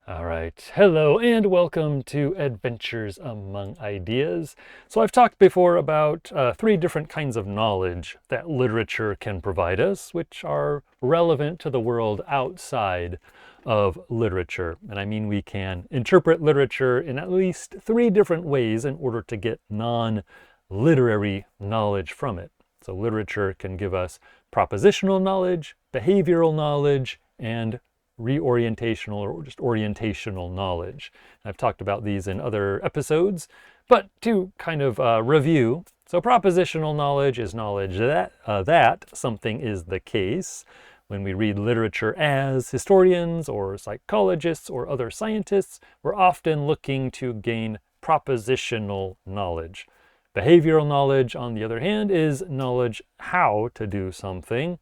All right, hello and welcome to Adventures Among Ideas. So I've talked before about three different kinds of knowledge that literature can provide us, which are relevant to the world outside of literature. And I mean we can interpret literature in at least three different ways in order to get non-literary knowledge from it. So literature can give us propositional knowledge, behavioral knowledge, and reorientational or just orientational knowledge. I've talked about these in other episodes, but to kind of review. So propositional knowledge is knowledge that something is the case. When we read literature as historians or psychologists or other scientists, we're often looking to gain propositional knowledge. Behavioral knowledge, on the other hand, is knowledge how to do something.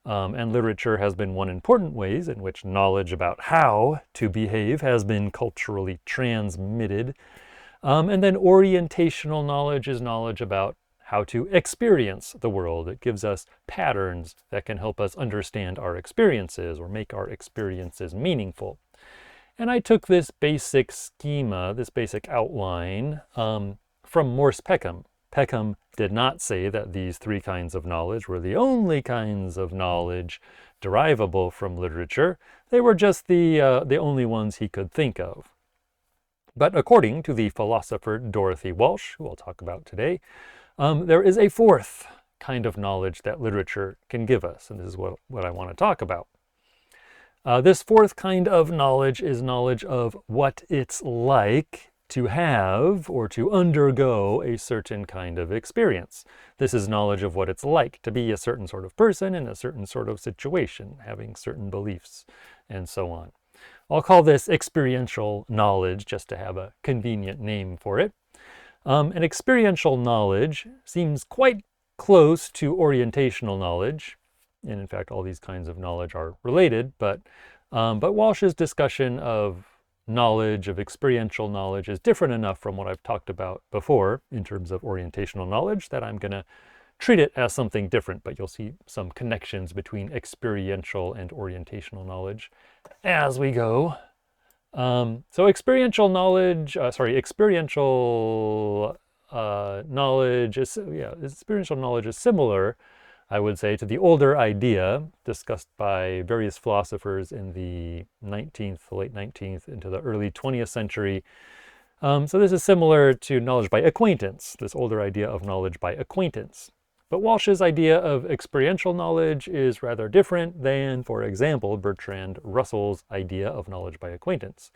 And literature has been one important ways in which knowledge about how to behave has been culturally transmitted. And then orientational knowledge is knowledge about how to experience the world. It gives us patterns that can help us understand our experiences or make our experiences meaningful. And I took this basic schema, this basic outline from Morse Peckham. Peckham did not say that these three kinds of knowledge were the only kinds of knowledge derivable from literature. They were just the only ones he could think of. But according to the philosopher Dorothy Walsh, who I'll talk about today, there is a fourth kind of knowledge that literature can give us, and this is what I want to talk about. This fourth kind of knowledge is knowledge of what it's like to have or to undergo a certain kind of experience. This is knowledge of what it's like to be a certain sort of person in a certain sort of situation, having certain beliefs, and so on. I'll call this experiential knowledge just to have a convenient name for it. And experiential knowledge seems quite close to orientational knowledge. And in fact, all these kinds of knowledge are related, but Walsh's discussion of knowledge, of experiential knowledge, is different enough from what I've talked about before in terms of orientational knowledge that I'm going to treat it as something different, but you'll see some connections between experiential and orientational knowledge as we go. So experiential knowledge, experiential knowledge experiential knowledge is similar, I would say, to the older idea discussed by various philosophers in the late 19th into the early 20th century. So this is similar to knowledge by acquaintance, this older idea of knowledge by acquaintance. But Walsh's idea of experiential knowledge is rather different than, for example, Bertrand Russell's idea of knowledge by acquaintance.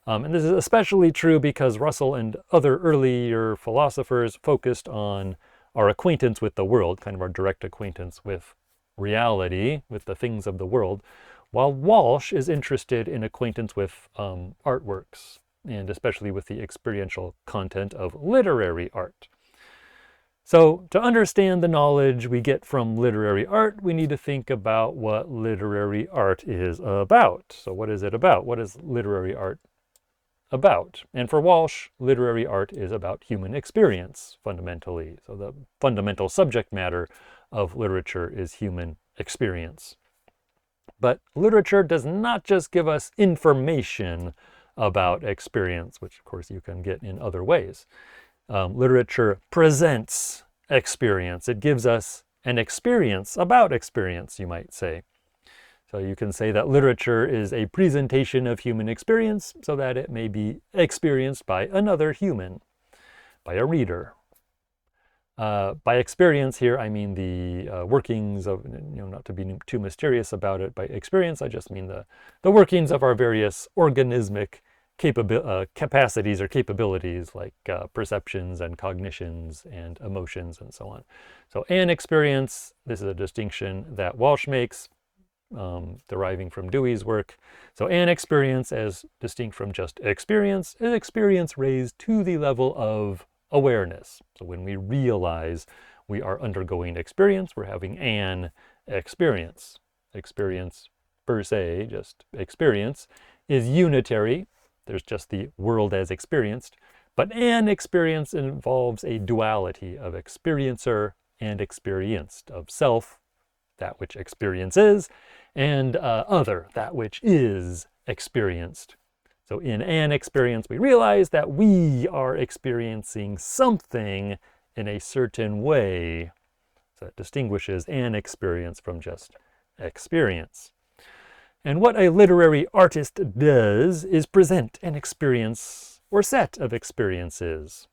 And this is especially true because Russell and other earlier philosophers focused on our acquaintance with the world, kind of our direct acquaintance with reality, with the things of the world, while Walsh is interested in acquaintance with artworks, and especially with the experiential content of literary art. So to understand the knowledge we get from literary art, we need to think about what literary art is about. So what is it about? What is literary art about? And for Walsh, literary art is about human experience, fundamentally. So the fundamental subject matter of literature is human experience. But literature does not just give us information about experience, which of course you can get in other ways. Literature presents experience. It gives us an experience about experience, you might say. So you can say that literature is a presentation of human experience so that it may be experienced by another human, by a reader. By experience here, I mean the workings of, not to be too mysterious about it, by experience, I just mean the workings of our various organismic capacities or capabilities like perceptions and cognitions and emotions and so on. So an experience, this is a distinction that Walsh makes, deriving from Dewey's work. So an experience, as distinct from just experience, is experience raised to the level of awareness. So when we realize we are undergoing experience, we're having an experience. Experience per se, just experience, is unitary. There's just the world as experienced. But an experience involves a duality of experiencer and experienced, of self, that which experience is, and other, that which is experienced. So in an experience, we realize that we are experiencing something in a certain way. So that distinguishes an experience from just experience. And what a literary artist does is present an experience or set of experiences.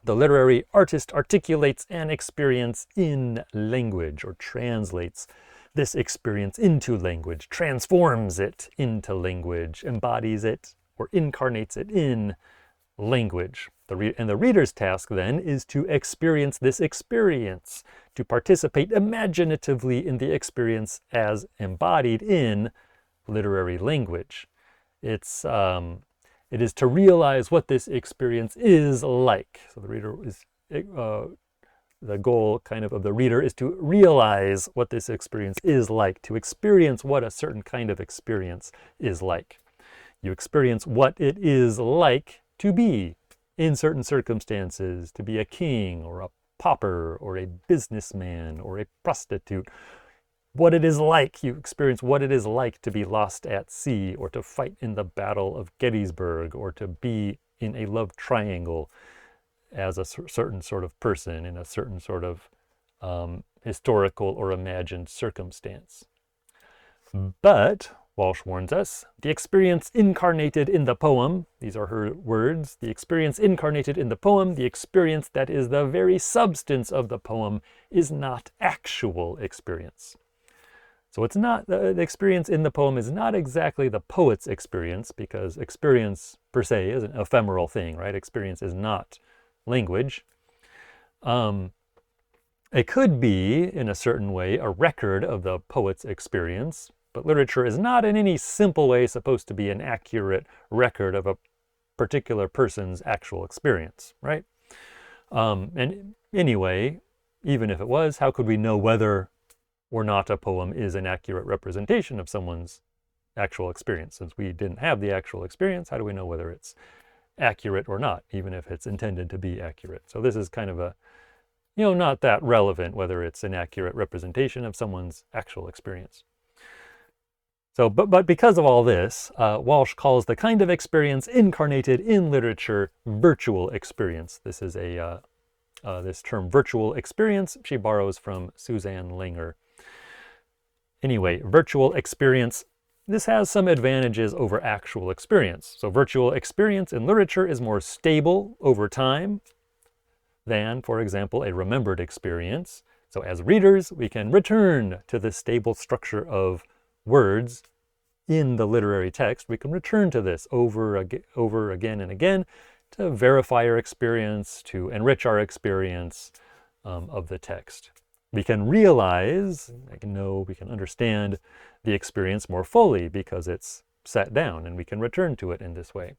The literary artist articulates an experience in language, or translates this experience into language, transforms it into language, embodies it, or incarnates it in language. And the reader's task then is to experience this experience, to participate imaginatively in the experience as embodied in literary language. It is to realize what this experience is like. So the reader is, the goal kind of the reader is to realize what this experience is like, to experience what a certain kind of experience is like. You experience what it is like to be in certain circumstances, to be a king or a pauper or a businessman or a prostitute. What it is like, you experience what it is like to be lost at sea, or to fight in the Battle of Gettysburg, or to be in a love triangle as a certain sort of person in a certain sort of historical or imagined circumstance. But, Walsh warns us, the experience incarnated in the poem, these are her words, the experience incarnated in the poem, the experience that is the very substance of the poem, is not actual experience. So it's not, the experience in the poem is not exactly the poet's experience, because experience per se is an ephemeral thing, right? Experience is not language. It could be, in a certain way, a record of the poet's experience, but literature is not in any simple way supposed to be an accurate record of a particular person's actual experience, right? And anyway, even if it was, how could we know whether or not a poem is an accurate representation of someone's actual experience? Since we didn't have the actual experience, how do we know whether it's accurate or not, even if it's intended to be accurate? So this is kind of a, not that relevant whether it's an accurate representation of someone's actual experience. So, but because of all this, Walsh calls the kind of experience incarnated in literature virtual experience. This is this term virtual experience she borrows from Suzanne Langer. Anyway, virtual experience, this has some advantages over actual experience. So virtual experience in literature is more stable over time than, for example, a remembered experience. So as readers, we can return to the stable structure of words in the literary text. We can return to this over again and again to verify our experience, to enrich our experience of the text. We can realize, we can understand the experience more fully because it's set down, and we can return to it in this way.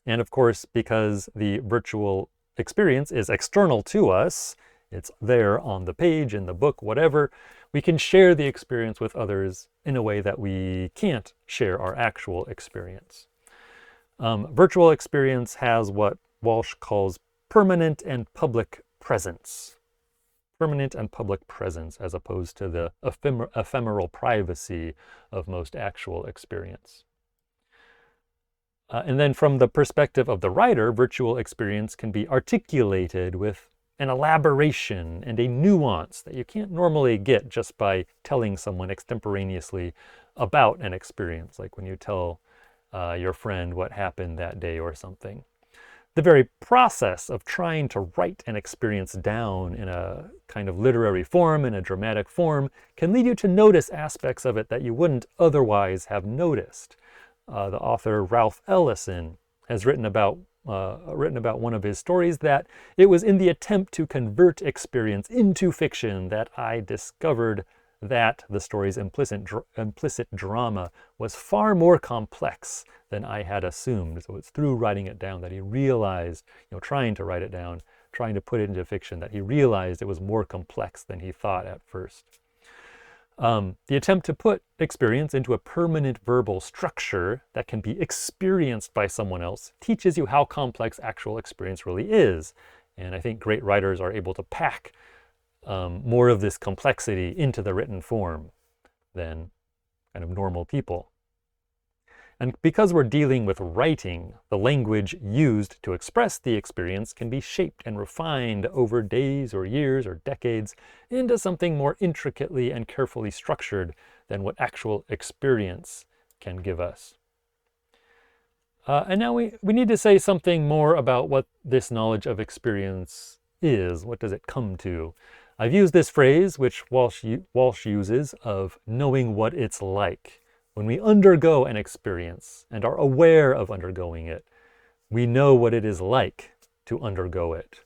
And of course, because the virtual experience is external to us, it's there on the page, in the book, whatever, we can share the experience with others in a way that we can't share our actual experience. Virtual experience has what Walsh calls permanent and public presence. Permanent and public presence, as opposed to the ephemeral privacy of most actual experience. And then from the perspective of the writer, virtual experience can be articulated with an elaboration and a nuance that you can't normally get just by telling someone extemporaneously about an experience, like when you tell your friend what happened that day or something. The very process of trying to write an experience down in a kind of literary form, in a dramatic form, can lead you to notice aspects of it that you wouldn't otherwise have noticed. The author Ralph Ellison has written about one of his stories that it was in the attempt to convert experience into fiction that I discovered that the story's implicit drama was far more complex than I had assumed. So it's through writing it down that he realized, trying to write it down, trying to put it into fiction, that he realized it was more complex than he thought at first. The attempt to put experience into a permanent verbal structure that can be experienced by someone else teaches you how complex actual experience really is. And I think great writers are able to pack more of this complexity into the written form than kind of normal people. And because we're dealing with writing, the language used to express the experience can be shaped and refined over days or years or decades into something more intricately and carefully structured than what actual experience can give us. And now we need to say something more about what this knowledge of experience is. What does it come to? I've used this phrase, which Walsh uses, of knowing what it's like. When we undergo an experience and are aware of undergoing it, we know what it is like to undergo it.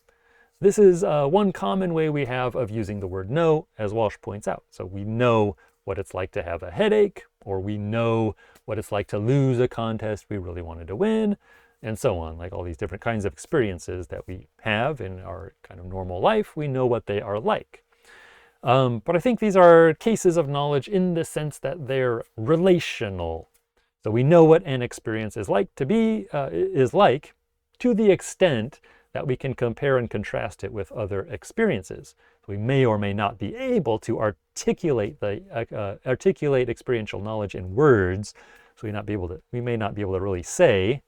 This is one common way we have of using the word know, as Walsh points out. So we know what it's like to have a headache, or we know what it's like to lose a contest we really wanted to win, and so on. Like all these different kinds of experiences that we have in our kind of normal life, we know what they are like. But I think these are cases of knowledge in the sense that they're relational. So we know what an experience is like to the extent that we can compare and contrast it with other experiences. We may or may not be able to articulate experiential knowledge in words. So we may not be able to really say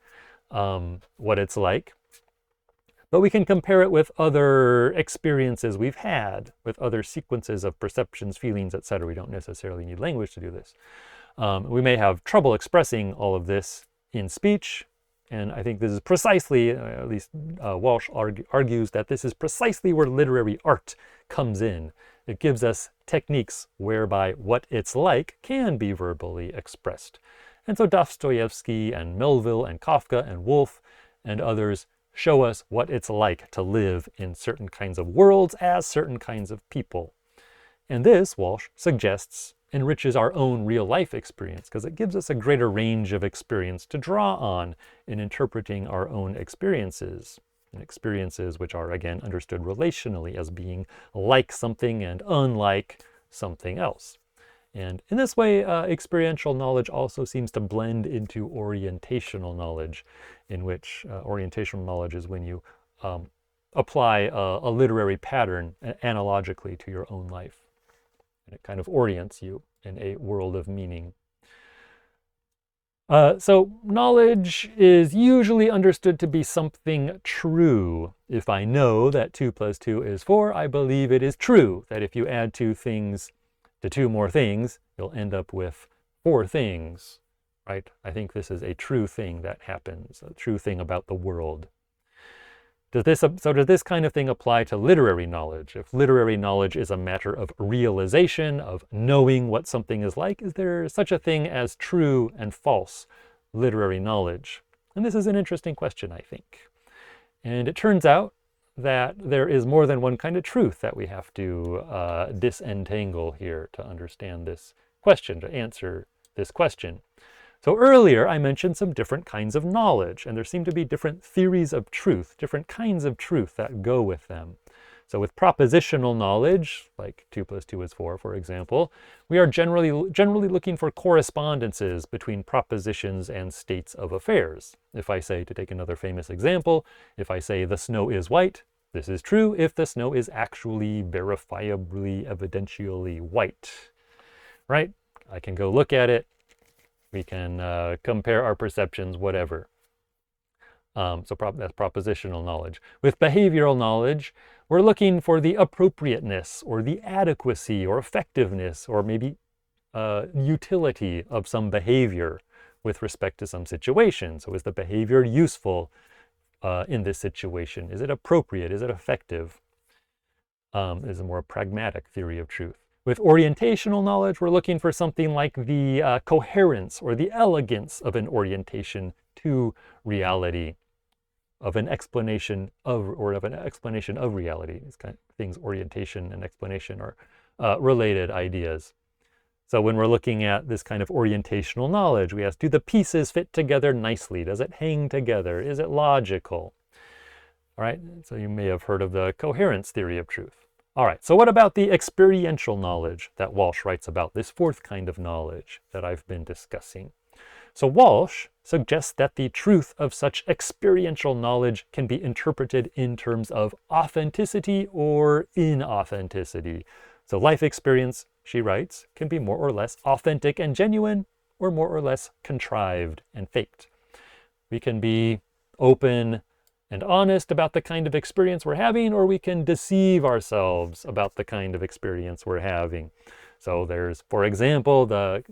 what it's like. But we can compare it with other experiences we've had, with other sequences of perceptions, feelings, etc. We don't necessarily need language to do this. We may have trouble expressing all of this in speech, and I think this is precisely, at least Walsh argues that this is precisely where literary art comes in. It gives us techniques whereby what it's like can be verbally expressed. And so Dostoevsky and Melville and Kafka and Woolf and others show us what it's like to live in certain kinds of worlds as certain kinds of people. And this, Walsh suggests, enriches our own real-life experience because it gives us a greater range of experience to draw on in interpreting our own experiences. And experiences which are, again, understood relationally as being like something and unlike something else. And in this way, experiential knowledge also seems to blend into orientational knowledge, in which orientational knowledge is when you apply a literary pattern analogically to your own life. And it kind of orients you in a world of meaning. So knowledge is usually understood to be something true. If I know that 2 + 2 is 4, I believe it is true that if you add 2 things to 2 more things, you'll end up with 4 things, right? I think this is a true thing that happens, a true thing about the world. Does this kind of thing apply to literary knowledge? If literary knowledge is a matter of realization, of knowing what something is like, is there such a thing as true and false literary knowledge? And this is an interesting question, I think. And it turns out that there is more than one kind of truth that we have to disentangle here to understand this question, to answer this question. So earlier I mentioned some different kinds of knowledge, and there seem to be different theories of truth, different kinds of truth that go with them. So with propositional knowledge, like 2 + 2 is 4, for example, we are generally looking for correspondences between propositions and states of affairs. If I say, to take another famous example, if I say the snow is white, this is true if the snow is actually verifiably, evidentially white, right? I can go look at it. We can compare our perceptions, whatever. So that's propositional knowledge. With behavioral knowledge, we're looking for the appropriateness or the adequacy or effectiveness or maybe utility of some behavior with respect to some situation. So is the behavior useful in this situation? Is it appropriate? Is it effective? Is a more pragmatic theory of truth. With orientational knowledge, we're looking for something like the coherence or the elegance of an orientation to reality, of an explanation of reality. These kind of things, orientation and explanation, are related ideas. So when we're looking at this kind of orientational knowledge, we ask, do the pieces fit together nicely? Does it hang together? Is it logical? All right, so you may have heard of the coherence theory of truth. All right, so what about the experiential knowledge that Walsh writes about, this 4th kind of knowledge that I've been discussing? So Walsh suggests that the truth of such experiential knowledge can be interpreted in terms of authenticity or inauthenticity. So life experience, she writes, can be more or less authentic and genuine, or more or less contrived and faked. We can be open and honest about the kind of experience we're having, or we can deceive ourselves about the kind of experience we're having. So there's, for example, the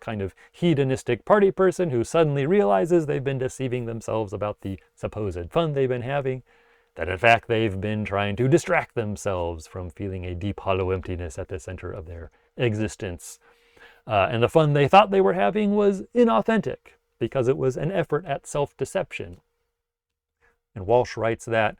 kind of hedonistic party person who suddenly realizes they've been deceiving themselves about the supposed fun they've been having, that in fact they've been trying to distract themselves from feeling a deep hollow emptiness at the center of their existence. And the fun they thought they were having was inauthentic because it was an effort at self-deception. And Walsh writes that,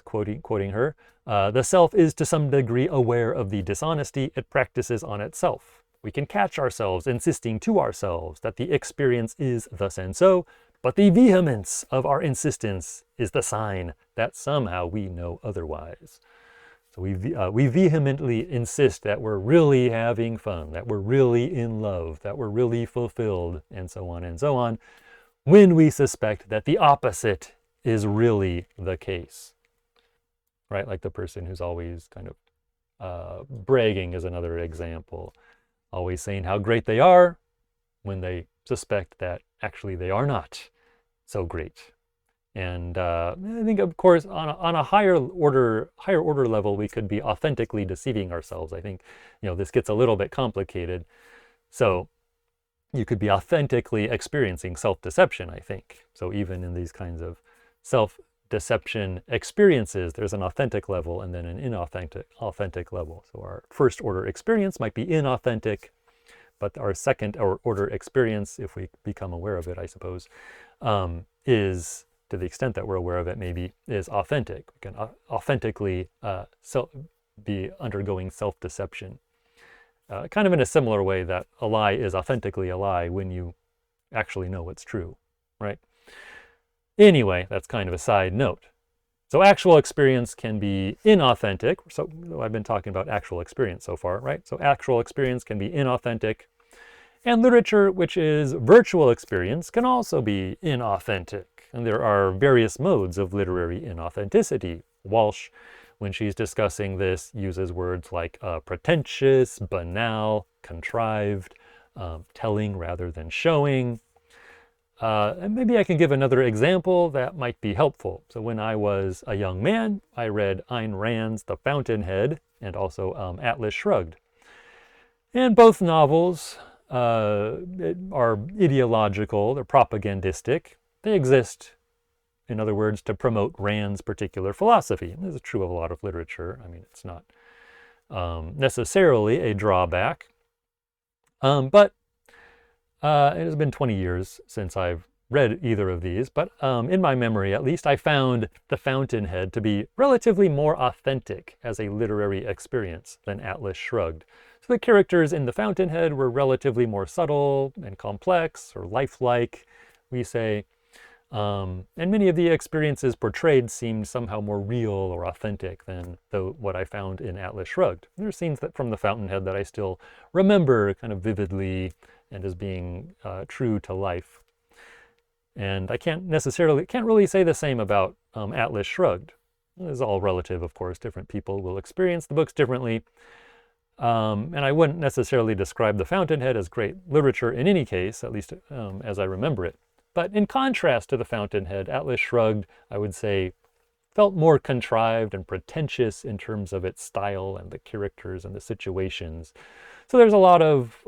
quoting her, the self is to some degree aware of the dishonesty it practices on itself. We can catch ourselves insisting to ourselves that the experience is thus and so, but the vehemence of our insistence is the sign that somehow we know otherwise. So we vehemently insist that we're really having fun, that we're really in love, that we're really fulfilled, and so on, when we suspect that the opposite is really the case. Right? Like the person who's always kind of bragging is another example. Always saying how great they are when they suspect that actually they are not so great. And I think, of course, on a higher order level, we could be authentically deceiving ourselves. I think, this gets a little bit complicated. So you could be authentically experiencing self-deception, I think. So even in these kinds of self-deception experiences, there's an authentic level and then an inauthentic level. So our first order experience might be inauthentic, but our second order experience, if we become aware of it, I suppose, is, to the extent that we're aware of it, maybe is authentic. We can authentically be undergoing self-deception. Kind of in a similar way that a lie is authentically a lie when you actually know what's true, right? Anyway, that's kind of a side note. So actual experience can be inauthentic. So I've been talking about actual experience so far, right? So actual experience can be inauthentic. And literature, which is virtual experience, can also be inauthentic. And there are various modes of literary inauthenticity. Walsh, when she's discussing this, uses words like pretentious, banal, contrived, telling rather than showing. And maybe I can give another example that might be helpful. So when I was a young man, I read Ayn Rand's The Fountainhead and also Atlas Shrugged. And both novels are ideological, they're propagandistic. They exist, in other words, to promote Rand's particular philosophy. And this is true of a lot of literature. I mean, it's not necessarily a drawback. But it has been 20 years since I've read either of these, but in my memory at least, I found The Fountainhead to be relatively more authentic as a literary experience than Atlas Shrugged. So the characters in The Fountainhead were relatively more subtle and complex, or lifelike, we say, and many of the experiences portrayed seemed somehow more real or authentic than what I found in Atlas Shrugged. There are scenes from The Fountainhead that I still remember kind of vividly and as being true to life. And I can't really say the same about Atlas Shrugged. This is all relative, of course. Different people will experience the books differently. And I wouldn't necessarily describe The Fountainhead as great literature in any case, at least as I remember it. But in contrast to The Fountainhead, Atlas Shrugged, I would say, felt more contrived and pretentious in terms of its style and the characters and the situations. So there's a lot of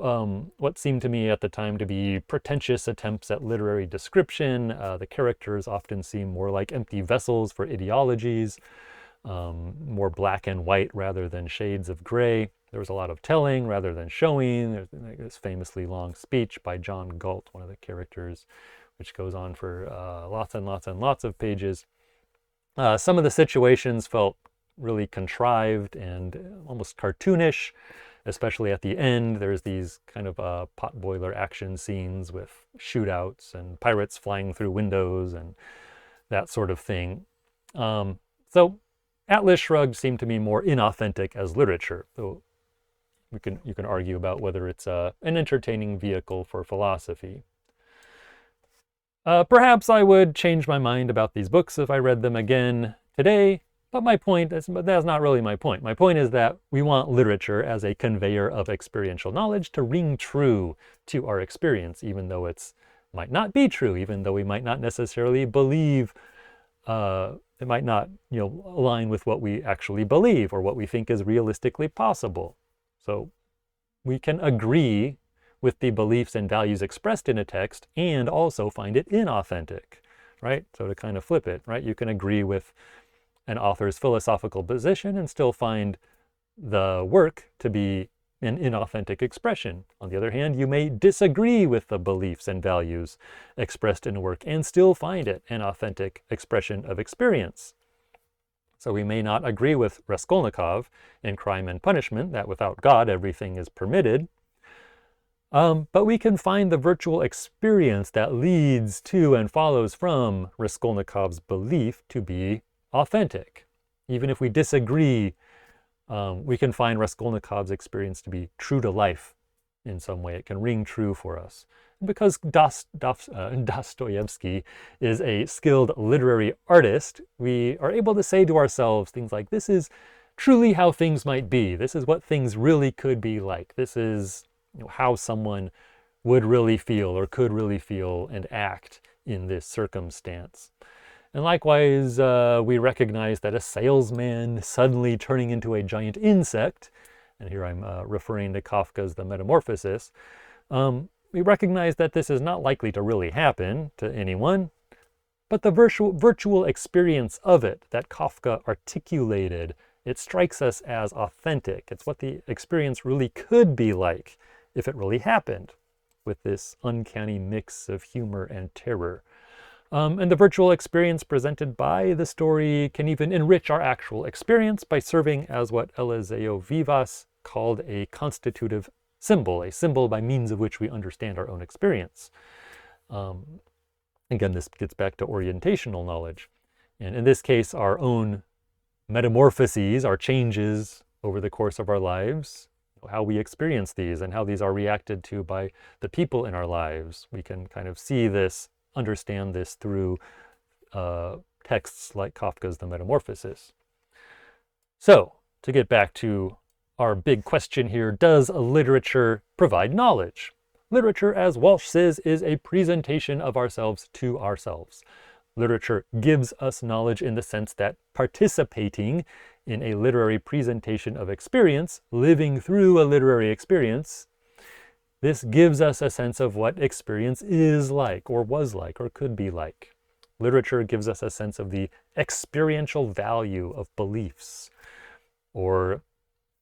what seemed to me at the time to be pretentious attempts at literary description. The characters often seem more like empty vessels for ideologies, more black and white rather than shades of gray. There was a lot of telling rather than showing. There's this famously long speech by John Galt, one of the characters, which goes on for lots and lots and lots of pages. Some of the situations felt really contrived and almost cartoonish, especially at the end. There's these kind of potboiler action scenes with shootouts and pirates flying through windows and that sort of thing. So Atlas Shrugged seemed to me more inauthentic as literature, though you can argue about whether it's an entertaining vehicle for philosophy. Perhaps I would change my mind about these books if I read them again today, But my point is, but that's not really my point. My point is that we want literature as a conveyor of experiential knowledge to ring true to our experience, even though it's might not be true, even though we might not necessarily believe, it might not, align with what we actually believe or what we think is realistically possible. So we can agree with the beliefs and values expressed in a text and also find it inauthentic, right? So to kind of flip it, right? You can agree with an author's philosophical position and still find the work to be an inauthentic expression. On the other hand, you may disagree with the beliefs and values expressed in a work and still find it an authentic expression of experience. So we may not agree with Raskolnikov in Crime and Punishment, that without God everything is permitted, but we can find the virtual experience that leads to and follows from Raskolnikov's belief to be authentic. Even if we disagree, we can find Raskolnikov's experience to be true to life in some way. It can ring true for us. And because Dostoevsky is a skilled literary artist, we are able to say to ourselves things like, this is truly how things might be. This is what things really could be like. This is how someone would really feel or could really feel and act in this circumstance. And likewise, we recognize that a salesman suddenly turning into a giant insect, and here I'm referring to Kafka's The Metamorphosis, we recognize that this is not likely to really happen to anyone, but the virtual experience of it that Kafka articulated, it strikes us as authentic. It's what the experience really could be like if it really happened, with this uncanny mix of humor and terror. And the virtual experience presented by the story can even enrich our actual experience by serving as what Eliseo Vivas called a constitutive symbol, a symbol by means of which we understand our own experience. Again, this gets back to orientational knowledge. And in this case, our own metamorphoses, our changes over the course of our lives, how we experience these and how these are reacted to by the people in our lives. We can kind of see this, understand this through texts like Kafka's The Metamorphosis. So, to get back to our big question here, does literature provide knowledge? Literature, as Walsh says, is a presentation of ourselves to ourselves. Literature gives us knowledge in the sense that participating in a literary presentation of experience, living through a literary experience, this gives us a sense of what experience is like, or was like, or could be like. Literature gives us a sense of the experiential value of beliefs, or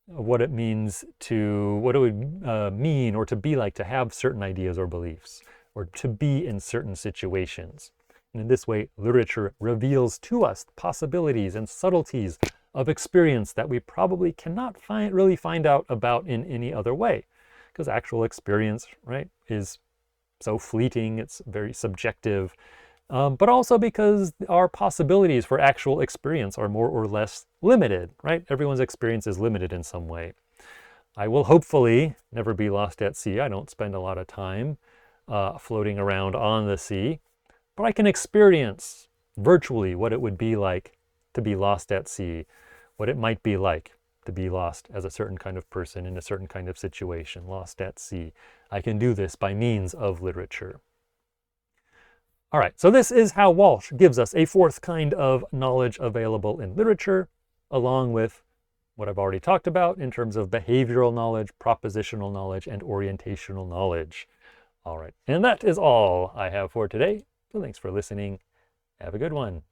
what it means to, what it would mean or to be like to have certain ideas or beliefs, or to be in certain situations. And in this way, literature reveals to us possibilities and subtleties of experience that we probably cannot really find out about in any other way. Because actual experience, right, is so fleeting, it's very subjective, but also because our possibilities for actual experience are more or less limited, right? Everyone's experience is limited in some way. I will hopefully never be lost at sea. I don't spend a lot of time floating around on the sea, but I can experience virtually what it would be like to be lost at sea, what it might be like to be lost as a certain kind of person in a certain kind of situation, lost at sea. I can do this by means of literature. All right, so this is how Walsh gives us a fourth kind of knowledge available in literature, along with what I've already talked about in terms of behavioral knowledge, propositional knowledge, and orientational knowledge. All right, and that is all I have for today. So thanks for listening. Have a good one.